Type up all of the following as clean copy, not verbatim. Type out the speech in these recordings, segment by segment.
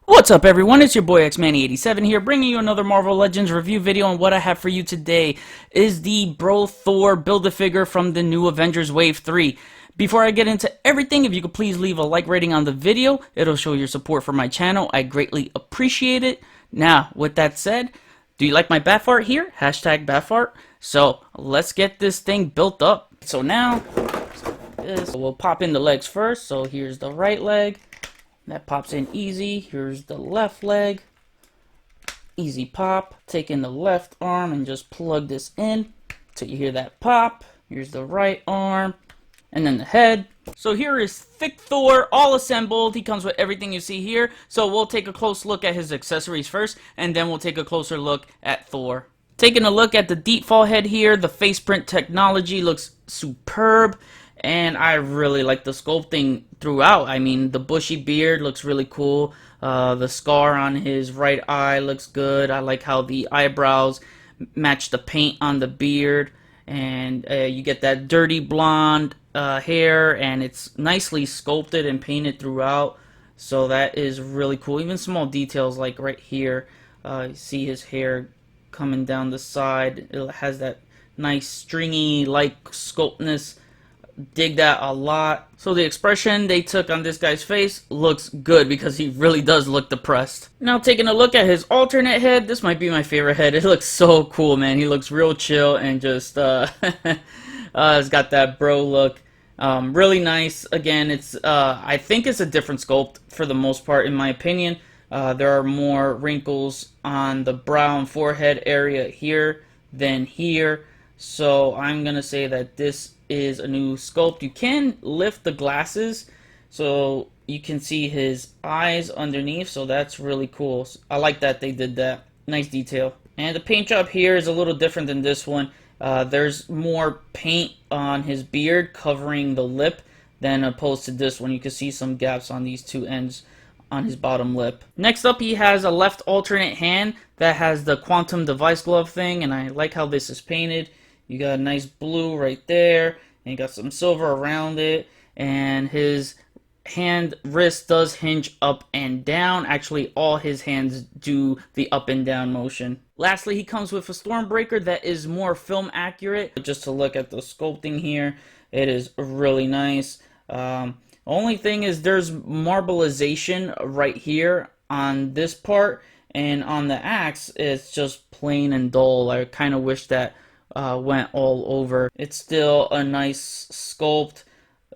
What's up everyone, it's your boy X-Manny87 here, bringing you another Marvel Legends review video, and what I have for you today is the Bro Thor Build-A-Figure from the new Avengers Wave 3. Before I get into everything, if you could please leave a like rating on the video, it'll show your support for my channel. I greatly appreciate it. Now, with that said, do you like my Baf art here? Hashtag Baf art. So, let's get this thing built up. So now, we'll pop in the legs first. So here's the right leg. That pops in easy. Here's the left leg. Easy pop. Take in the left arm and just plug this in till you hear that pop. Here's the right arm. And then the head. So here is Thicck Thor, all assembled. He comes with everything you see here. So we'll take a close look at his accessories first, and then we'll take a closer look at Thor. Taking a look at the default head here, the face print technology looks superb. And I really like the sculpting throughout. I mean, the bushy beard looks really cool. The scar on his right eye looks good. I like how the eyebrows match the paint on the beard. And you get that dirty blonde hair, and it's nicely sculpted and painted throughout. So that is really cool. Even small details like right here. You see his hair coming down the side. It has that nice stringy-like sculptness. Dig that a lot. So the expression they took on this guy's face looks good because he really does look depressed. Now taking a look at his alternate head, this might be my favorite head. It looks so cool, man. He looks real chill and just it's got that bro look. Really nice. Again, it's I think it's a different sculpt for the most part, in my opinion. There are more wrinkles on the brow and forehead area here than here. So I'm gonna say that this is a new sculpt. You can lift the glasses so you can see his eyes underneath, so that's really cool. I like that they did that. Nice detail. And the paint job here is a little different than this one. There's more paint on his beard covering the lip than opposed to this one. You can see some gaps on these two ends on his bottom lip. Next up, he has a left alternate hand that has the quantum device glove thing, and I like how this is painted. You got a nice blue right there, and you got some silver around it, and his hand wrist does hinge up and down. Actually, all his hands do the up and down motion. Lastly, he comes with a Stormbreaker that is more film accurate. Just to look at the sculpting here, it is really nice. Only thing is there's marbleization right here on this part, and on the axe, it's just plain and dull. I kind of wish that went all over. It's still a nice sculpt.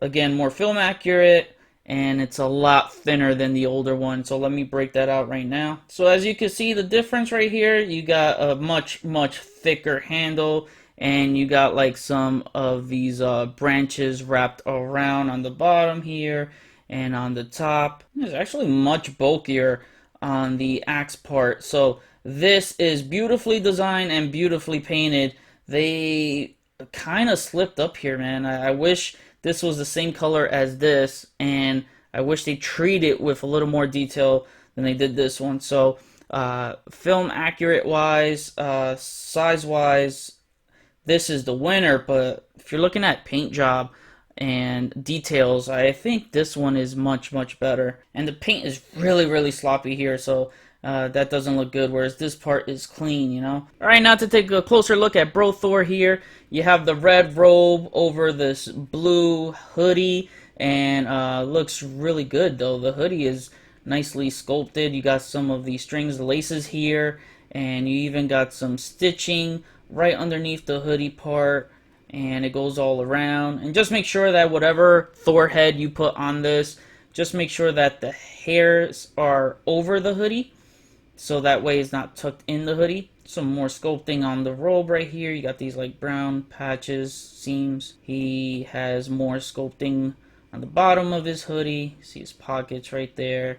Again, more film accurate, and it's a lot thinner than the older one. So let me break that out right now. So as you can see the difference right here, you got a much thicker handle, and you got like some of these branches wrapped around on the bottom here and on the top. It's actually much bulkier on the axe part. So this is beautifully designed and beautifully painted. They kind of slipped up here, man. I wish this was the same color as this, and I wish they treated it with a little more detail than they did this one. So film accurate wise, size wise, this is the winner. But if you're looking at paint job and details, I think this one is much better. And the paint is really sloppy here, so that doesn't look good, whereas this part is clean, you know? Alright, now to take a closer look at Bro Thor here. You have the red robe over this blue hoodie, and looks really good, though. The hoodie is nicely sculpted. You got some of the strings, the laces here, and you even got some stitching right underneath the hoodie part, and it goes all around. And just make sure that whatever Thor head you put on this, just make sure that the hairs are over the hoodie, so that way it's not tucked in the hoodie. Some more sculpting on the robe right here. You got these like brown patches, seams. He has more sculpting on the bottom of his hoodie. See his pockets right there.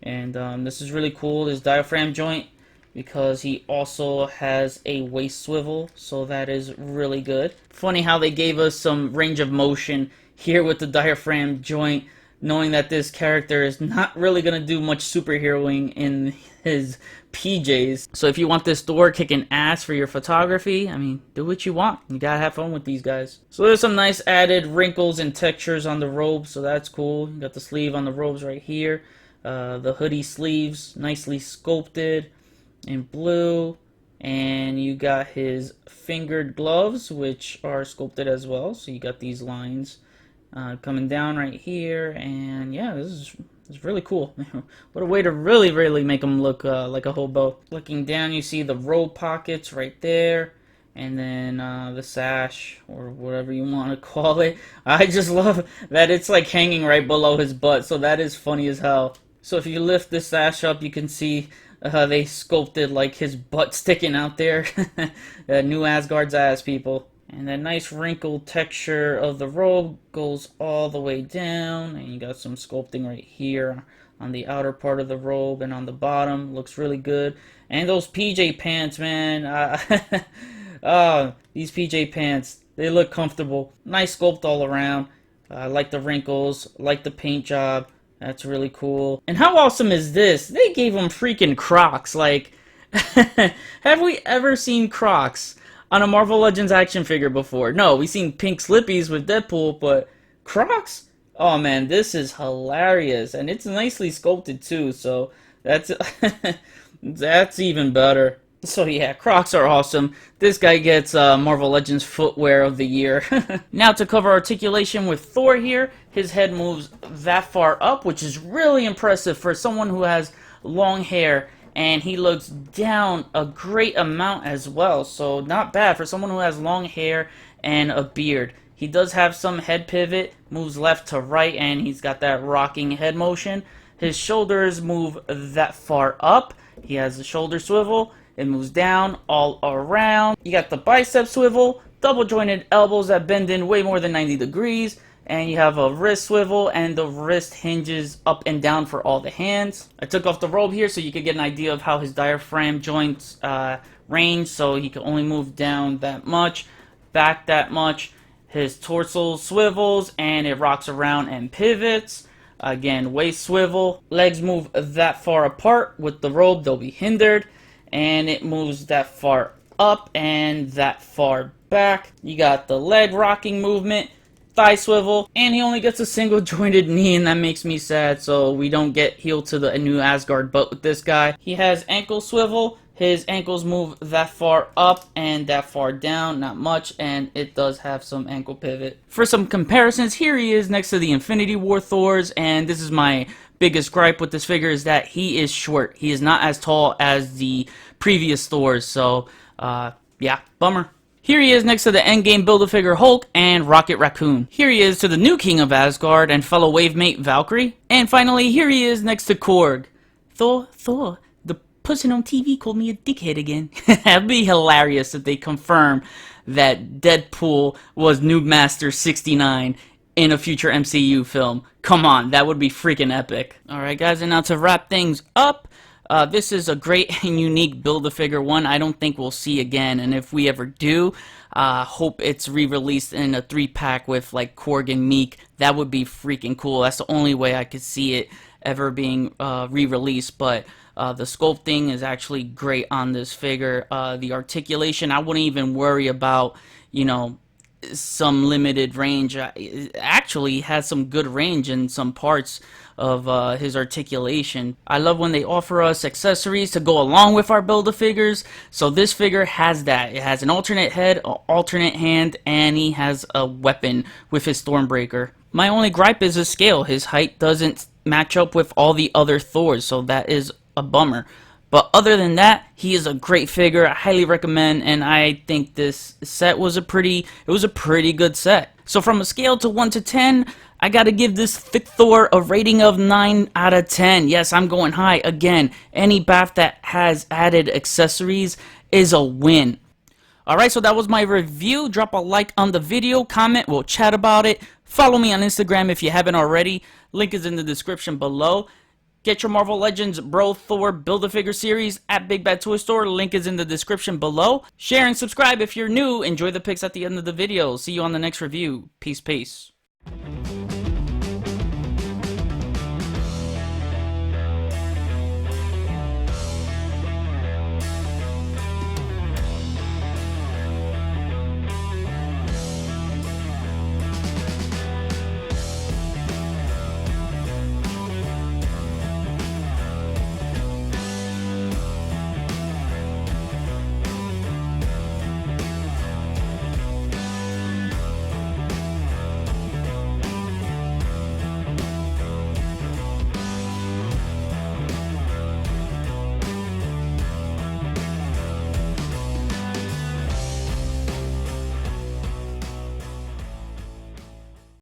And this is really cool, his diaphragm joint, because he also has a waist swivel, so that is really good. Funny how they gave us some range of motion here with the diaphragm joint, knowing that this character is not really going to do much superheroing in his PJs. So if you want this Thor kicking ass for your photography, I mean, do what you want. You gotta have fun with these guys. So there's some nice added wrinkles and textures on the robe, so that's cool. You got the sleeve on the robes right here. The hoodie sleeves, nicely sculpted in blue. And you got his fingered gloves, which are sculpted as well. So you got these lines coming down right here. And yeah, this is really cool. What a way to really make him look like a hobo. Looking down, you see the robe pockets right there. And then the sash, or whatever you want to call it. I just love that it's like hanging right below his butt. So that is funny as hell. So if you lift the sash up, you can see they sculpted like his butt sticking out there. New Asgard's ass, people. And that nice wrinkled texture of the robe goes all the way down. And you got some sculpting right here on the outer part of the robe and on the bottom. Looks really good. And those PJ pants, man. These PJ pants, they look comfortable. Nice sculpt all around. I like the wrinkles, like the paint job. That's really cool. And how awesome is this? They gave him freaking Crocs. Like, have we ever seen Crocs on a Marvel Legends action figure before? No, we've seen pink slippies with Deadpool, but Crocs? Oh man, this is hilarious. And it's nicely sculpted too, so that's that's even better. So yeah, Crocs are awesome. This guy gets Marvel Legends Footwear of the Year. Now to cover articulation with Thor here, his head moves that far up, which is really impressive for someone who has long hair, and he looks down a great amount as well, so not bad for someone who has long hair and a beard. He does have some head pivot, moves left to right, and he's got that rocking head motion. His shoulders move that far up. He has the shoulder swivel. It moves down all around. You got the bicep swivel, double jointed elbows that bend in way more than 90 degrees, and you have a wrist swivel, and the wrist hinges up and down for all the hands. I took off the robe here so you could get an idea of how his diaphragm joints range, so he can only move down that much, back that much. His torso swivels, and it rocks around and pivots. Again, waist swivel. Legs move that far apart. With the robe, they'll be hindered. And it moves that far up and that far back. You got the leg rocking movement, thigh swivel, and he only gets a single jointed knee, and that makes me sad, so we don't get heel to the new Asgard butt with this guy. He has ankle swivel. His ankles move that far up and that far down, not much, and it does have some ankle pivot. For some comparisons, here he is next to the Infinity War Thors, and this is my biggest gripe with this figure, is that he is short. He is not as tall as the previous Thors, so yeah, bummer. Here he is next to the Endgame Build-A-Figure Hulk and Rocket Raccoon. Here he is to the new King of Asgard and fellow wavemate Valkyrie. And finally, here he is next to Korg. Thor, the person on TV called me a dickhead again. It'd be hilarious if they confirm that Deadpool was Noob Master 69 in a future MCU film. Come on, that would be freaking epic. Alright guys, and now to wrap things up, this is a great and unique Build-A-Figure one I don't think we'll see again, and if we ever do, hope it's re-released in a 3-pack with like Korg and Meek. That would be freaking cool. That's the only way I could see it ever being re-released, but the sculpting is actually great on this figure. The articulation, I wouldn't even worry about, you know, some limited range. It actually has some good range in some parts of his articulation. I love when they offer us accessories to go along with our Build-A-Figures, so this figure has that. It has an alternate head, an alternate hand, and he has a weapon with his Stormbreaker. My only gripe is his scale. His height doesn't match up with all the other Thors, so that is a bummer. But other than that, he is a great figure. I highly recommend, and I think this set was a pretty good set. So from a scale to 1 to 10, I gotta give this Thicck Thor a rating of 9 out of 10. Yes, I'm going high. Again, any BAF that has added accessories is a win. Alright, so that was my review. Drop a like on the video, comment, we'll chat about it. Follow me on Instagram if you haven't already. Link is in the description below. Get your Marvel Legends Bro Thor Build-A-Figure series at Big Bad Toy Store. Link is in the description below. Share and subscribe if you're new. Enjoy the pics at the end of the video. See you on the next review. Peace, peace.